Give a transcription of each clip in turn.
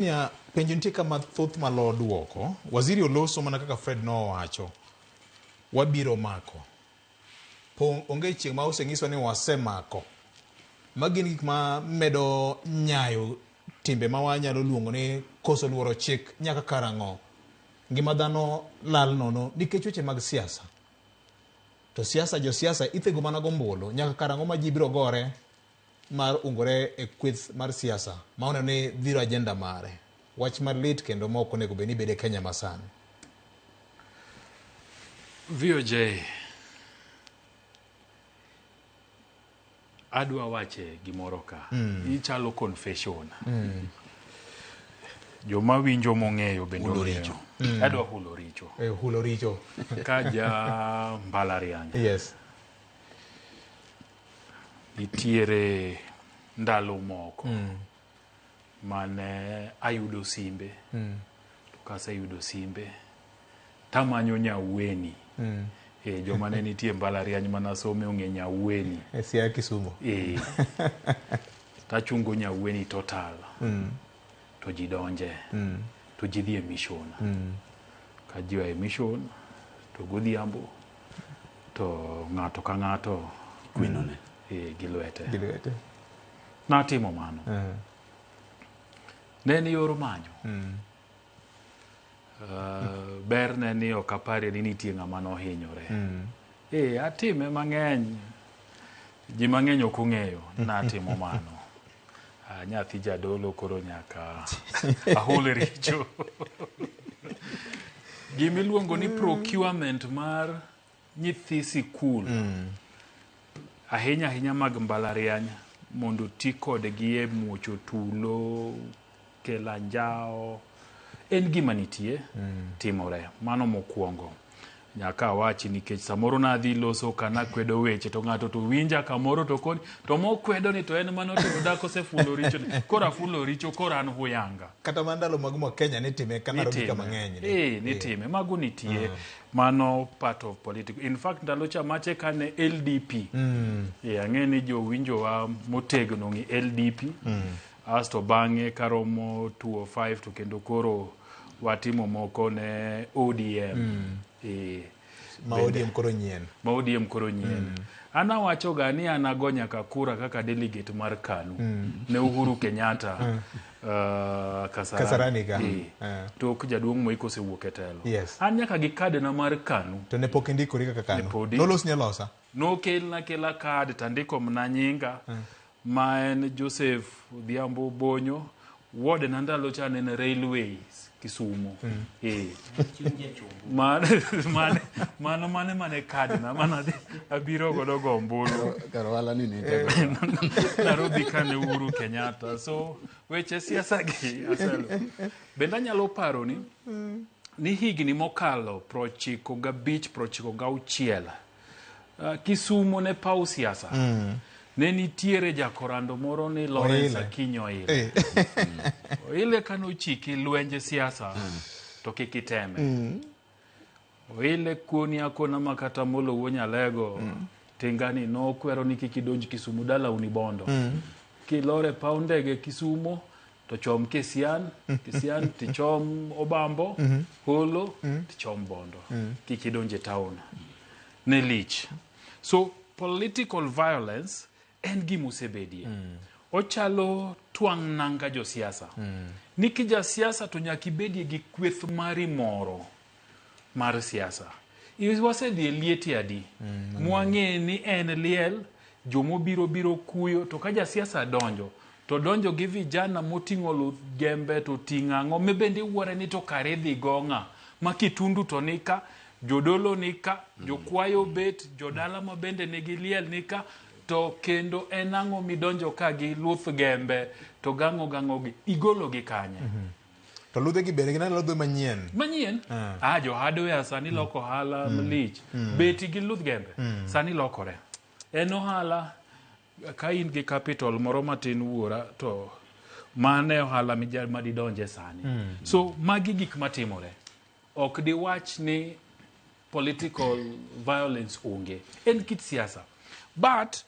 Ya penjo nitie kama thoth malo duoko. Waziri Oloso mana kaka Fred nowacho. Wabiro mako. Onge chieng' ma oseng'iswa ni wasemako. Magin gik ma medo nyayo timbe ma wanyalo luongo ni koso luoro chik nyaka karang'o. Ngima dhano lal nono nikech weche mag siasa. To jo siasa ithego mana gombulu nyaka karang'o ma ji biro gore mar ungore e kweth mar siasa ma oneno ni dhiro agenda mare. Wach mar lit kendo moko nego beni bede Kenya masani. VOJ adwa wache gimoro ka. Ichalo confession. Joma winjo mong'eyo bendo richo. Adwa hulo richo. Hulo richo. Kaja mbalariany. Yes. Nitiere ndalo moko. Mane ayudo simbe. To kase yudo simbe. Tamanyo nyaweni. Joma ne nitie mbalariany manasome ong'e nyaweni. Siaya Kisumu. Tachungo nyaweni total. To ji donje. To ji dhi e mission. Ka ji wa e mission to godhiambo to ng'ato ka ng'ato kwinone gi lwete. Gilwete. Natimo mano. Ne ni yor manyo. Ber ne ni ok apare ni nitie ng'ama nohinyore. Atime mang'eny. Ji mang'eny ok ong'eyo natimo mano. Nyathi jadolo koro nyaka ahul richo. Gimiluongo ni procurement mar nyithi sikul. Ahinya mag mbalariany mondo ti kodgi e muocho tulo, kelanjao. En gima nitie timore. Mano mokwongo. Nyaka awachi nikech samoro nadhi loso kana kwedo weche to ng'ato to winja kamoro to koni to mokwedo ni to en mano to dako se fulo richo kora fulo richo kora an huyanga. Kata mandalo mag Kenya nitime kana robi kama ng'eny. Nitime mago nitie. Mano part of political. In fact ndalo chamache kane LDP. Ang'e ni jo winjo wa motegno ngi LDP. Asto bang'e karomo 205 to kendo koro watimo moko ne ODM. ODM koro nyien. ODM koro nyien. Ana wacho ga ni anago nyaka kura kaka delegate mar KANU. Ne Uhuru Kenyatta. Kasarani ka. To jaduong' Moi kosewuok e telo. Yes. An nyaka gi kad na mar KANU. To ne pok indikori kaka KANU. Nolos ni losa. No kela kad tandiko mna nyinga. Ma en Joseph Odhiambo Bonyo. Ward na ndalo cha ne Railways Kisumu. Mane kad na mana abiro godo gombulu. Karwala ni ni. Nairobi kane Uhuru Kenyatta. So weche siasa gi aselo. Benda nyalo paro ni higni mokalo 95 Kisumu ne pau siasa. Ne nitiere jakorando moro ni Lawrence Akinyo Oile. Oile kano chiki lwenje siasa to kikiteme. Oile kuoni akona makata molo Wuonyalego tingani no kwero ni kikidonji Kisumu dala unibondo. Kilore pau ndege Kisumu to chom Kisian tichom Obambo, Holo tichom Bondo. Kikidonje town. Ne lich. So political violence en gimusebedie. Ochalo twang' nanga jo siasa. Niki ja siasa to nyakibedie gi kweth mari moro mar siasa. Wasedhi lieti adi. Mwang'e ni en liel, jomo biro kuyo, to ka ja siasa donjo, to donjo gi vijana moting'o luth gembe to ting'ang'o, mebende wuore ni to kare dhi gonga. Makitundu to nika, jodolo nika, jokwayo bet, jodala mabende nigi liel nika, to kendo enang'o midonjo ka gi luth gembe to gang'o gi igolo gi kanye. To ludhe gi bende ginano ludhe manyien. Jo hardware sani loko hala malich. Beti gi luth gembe sani lokore. En ohala ka in gi capital moro matin wuora to mane ohala madidonje sani. So magi gik matimore. Ok di wach ni political violence onge. En kit siasa. But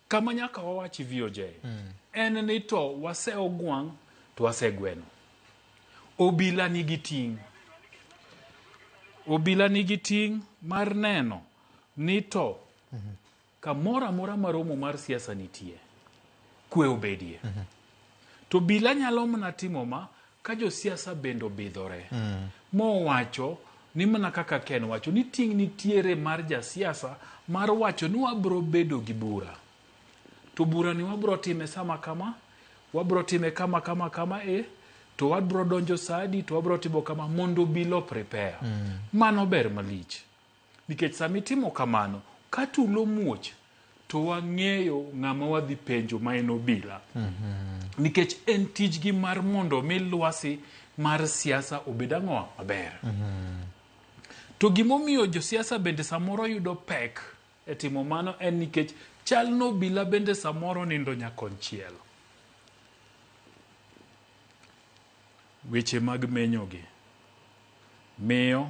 kama nyaka wawachi VOJ. En ni to wase ogwang' to wase gweno. obila nigi ting'. Obila nigi ting' mar neno ni to kamoro amora maromo mar siasa nitie, kwe obedie. To obila nyalo mana timo ma ka jo siasa bende obidhore. Mowacho ni mana kaka Ken wacho ni ting' nitiere mar ja siasa mar wacho ni wabro bedo gi bura. To bura ni wabro time sama kama, wabro time kama to wabro donjo sadi to wabro timo kama mondo bilo prepare. Mano ber malich. Nikech sami timo kamano, ka tulo muoch to wang'eyo ng'ama wadhi penjo ma en obila. Nikech en tijgi mar mondo mi lwasi mar siasa obed ang'o maber. To gimomiyo jo siasa bende samoro yudo pek e timo mano en nikech chal no obila bende samoro nindo nyakonchiel. Weche mag menyogi miyo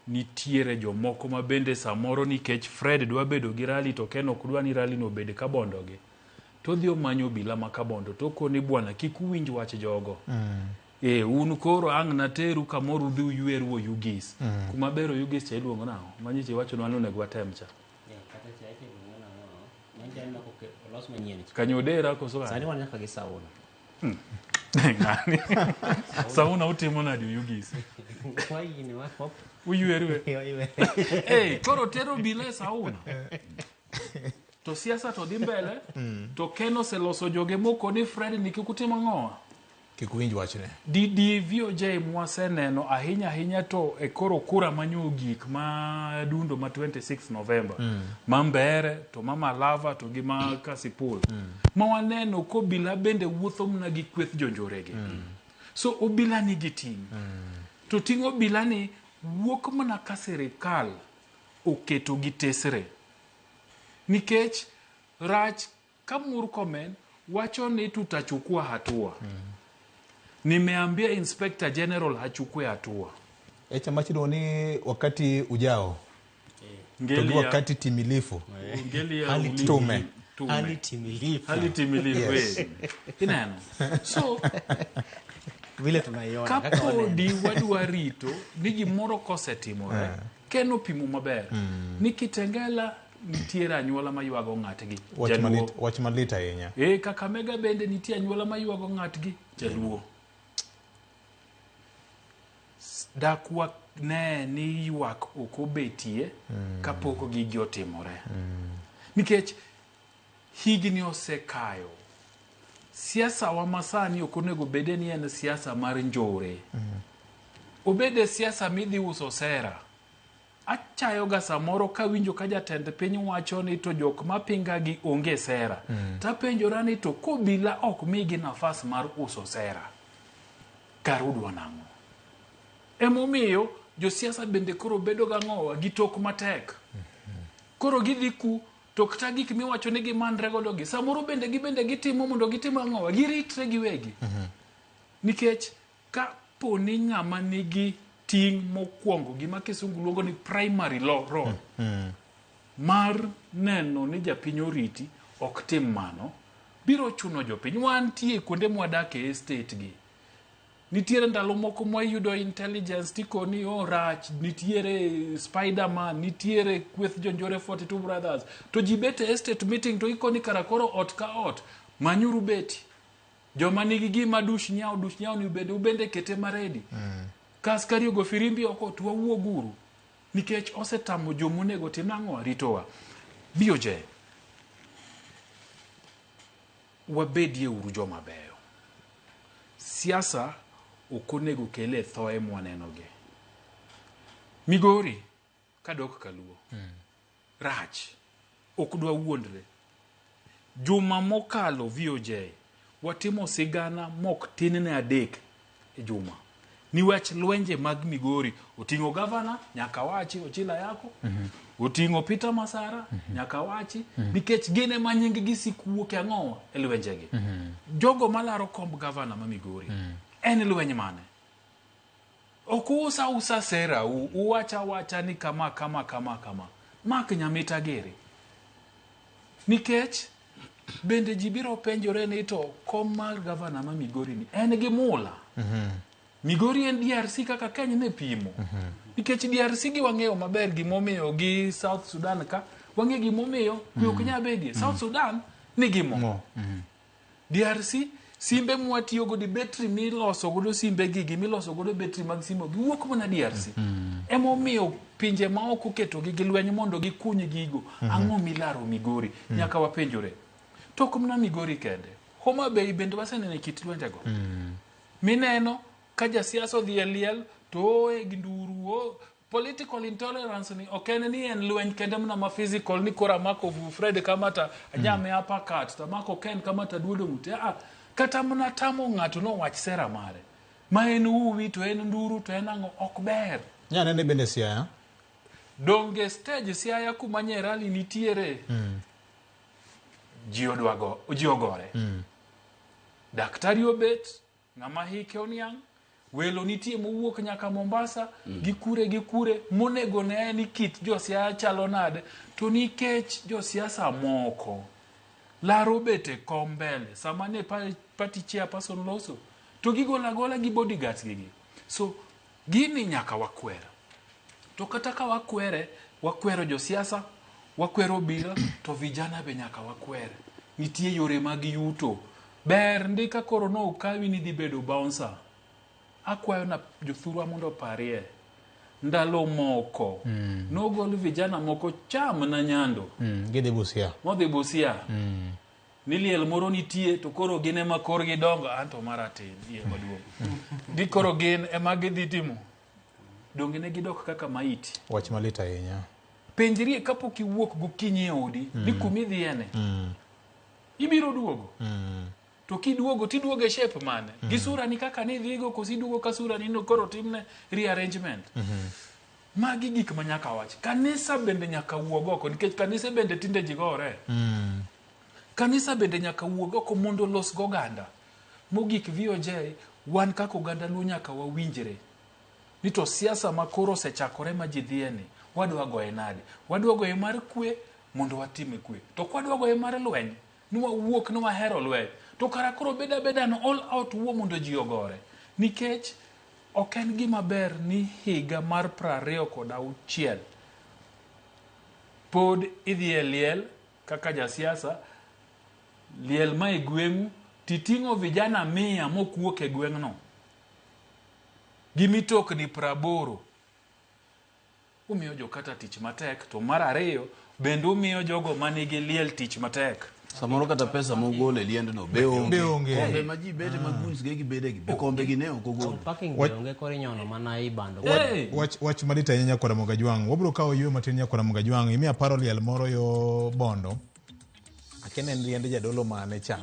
nitiere jomoko ma bende samoro nikech Fred dwa bedo gi rali to Ken ok dwa ni rali no bed kabondogi, to dhi omanyo obila ma kabondo to koni bwana kik uwinj wach jogo. Un koro ang' nateru kamoro udhi uyweru Oyugis. Kuma bero Oyugis cha iluongo nang'o? Manyiche wacho nwa onego watem cha. Kanyo dera koso ka. Sani wan nyaka gi Sauna. Ng'ani. Sauna utimo nadi Oyugis? Wayini wa. Uyweru. Koro tero bile Sauna. To siasa to dhi mbele. To Ken oseloso joge moko ni Fred ni kikutimo ng'oa. Kikuwinj wachne. Di VOJ mwaseneno ahinya to e koro kura manyo gik ma dundo ma 26 November. Mambere to mama lava to gi ma Kasipul. Ma waneno ko obila bende wuotho mna gi kweth jonjorege. So obila nigi ting'. To ting' obila ni wuok mana ka sirikal oketo gi tesre. Nikech Rach Murkomen wacho ni tutachukua hatua. Nimeambia Inspector General hachukue hatua. Machido ni wakati ujao. Ngelia wakati timilifu. Ngelia hali tume. Hali timilifu. Hali timilifu. Yes. Inano. So vile tunaiona kapo di wadwarito nigi moro kosetimore. Ken opimo maber. Nikitengela nitiere anyuola mayuago ng'atgi. Wach malita yenya. Kakamega bende nitie anyuola mayuago ng'atgi. Jaluo. Dakwa ne ni ywak okobetie kapoko gigi otimore. Nikech higni osekayo. Siasa wa masani okonego bede ni en siasa mar njore. Obede siasa midhi uso sera. Achayo ga samoro ka winjo ka jatend piny wacho ni to jok mapinga gi onge sera. Tapenjora ni to kobila ok migi nafas mar uso sera. Karudwa nang'o? Emomiyo jo siasa bende koro bedo ga ng'owa gi tok matek. Koro gidhi ku tok ta gik miwacho ni gimandre godo gi. Samoro bende gitimo mondo gitimo ng'owa. Giritre giwegi. Nikech ka poni ng'ama nigi ting' mokwongo gima kisungu luongo ni primary role mar neno ni japiny oriti ok tim mano, biro chuno jopiny. Wantie kuonde mwadake e state gi. Nitiere ndalo moko mwayudo intelligence tikoni Rach, nitiere Spiderman, nitiere kweth jonjore 42 brothers. To jibete estate meeting to ikoni karakoro ot ka ot. Manyuru beti. Joma nigi gima dush nyao ni ubende kete maredi. Kaskari ogo firimbi oko tuwa uo guru. Nikech osetamo jomonego timang'o ritowa. Bioje. Wabedie uru joma beyo. Siasa okonego kele thoe mwanenoge. Migori kadok kaluo. Rach okdwa wuondre. Juma mokalo VOJ watimo sigana mok tinne adek e juma. Niwach lwenje mag Migori otingo gavana nyaka wachi Ochila Yako, otingo Peter Masara nyaka wachi nikech gine manying gi sikuo ke ang'o e lwenje gi. Jogo malaro komb gavana ma Migori en lwenje mane? Okusa sera uwacha ni kama mak nyamita gere. Nikech bende jibiro penjore ni to kom mar gavana ma Migori ni en gi mula. Migori en DRC kaka Kenya ne pimo. Nikech DRC gi wang'eyo maber gimomiyo gi South Sudan ka wang'e gimomiyo kwe ok nya bedie. South Sudan nigi mo. DRC simbe mwatiyo go di battery miloso godo simbe gigi miloso godo battery mag simo gi wuok mana DRC. Emomiyo pinje ma ok oketo gi lweny mondo gikuny gigo ang'o milaro Migori nyaka wapenjore. Tok mna Migori kende. Homa Bay bende wasenene kit lwenjego. Mineno ka jasiasa odhi e liel to gi nduru political intolerance ni okene ni en lweny kende mna ma physical ni kora mako Fred Kamata anyame apakat tamako ken Kamata duodo mute kata mna tamo ng'ato no wach sera mare ma en uwi to en nduru to en ang'o ok ber. Nene bende Siaya Donge stage Siaya kuma Nyerali nitiere ji ogore. Daktari obet ng'ama hike oniang' welo nitie mowuok nyaka Mombasa gikure monego ne ni kit josiasa chalo nade to nikech josiasa moko laro bete kombele sama ne party chairperson loso to gigola gi bodyguards gigi. So gini nyaka wakwera. To kata ka wakwero josiasa, wakwero bila to vijana be nyaka wakwere. Nitie yore mag yuto. Ber ndika koro no ukawi ni dhi bedo bouncer. Akwayo na jothurwa mondo parie. Ndalo moko. Nogol vijana moko cham na Nyando. Gidhi Busia. Modhi Busia. Niliel moro nitie to koro gin ema korgi dongo anto maratin iye maduong'. Di koro gin ema gidhi timo. Donge ne gidok kaka maiti. Wach malita ahinya. Penjrie kapok iwuok gokinyi e odi ni kumidhiene. Ibiro duogo. To kiduogo tiduogo e shape mane? Gi sura ni kaka ni dhigo kosi duogo ka sura ni no koro timne rearrangement. Magi gik manyaka wach. Kanisa bende nyaka wuog oko nikech kanisa bende tinde jigore. Kanisa bende nyaka wuog oko mondo los goganda. Mogik VOJ wan kaka oganda lu nyaka wawinjre. Ni to siasa makoro osechakore ma ji dhieni wadwa goye nade? Wadwa goye mar kwe mondo watime kwe. To kwadwa goye mar lweny ni wawuok ni wahero lweny. To kara koro beda no all out wuo mondo ji ogore. Nikech ok en gima ber ni higa mar 2026 pod idhi e liel kaka jasiasa liel ma e gweng'u titing'o vijana 100 mokuok e gweng'no. Gimitokni 80 umiyo jokata tich matek to mar ariyo bende umiyo jogo manigi liel tich matek. Samoro kata pesa mogole liendno beonge. Kombe maji bede maguns gi bede gi. Kombe gi ne ok ogol. Parking beonge kori nyono mana ibando. Wach malita ahinya kod Mogajwang'. Wabro kawo ywe matin nya kod Mogajwang'. Imiya paro liel moro yo Bondo. Akene en liende jadolo mane cha.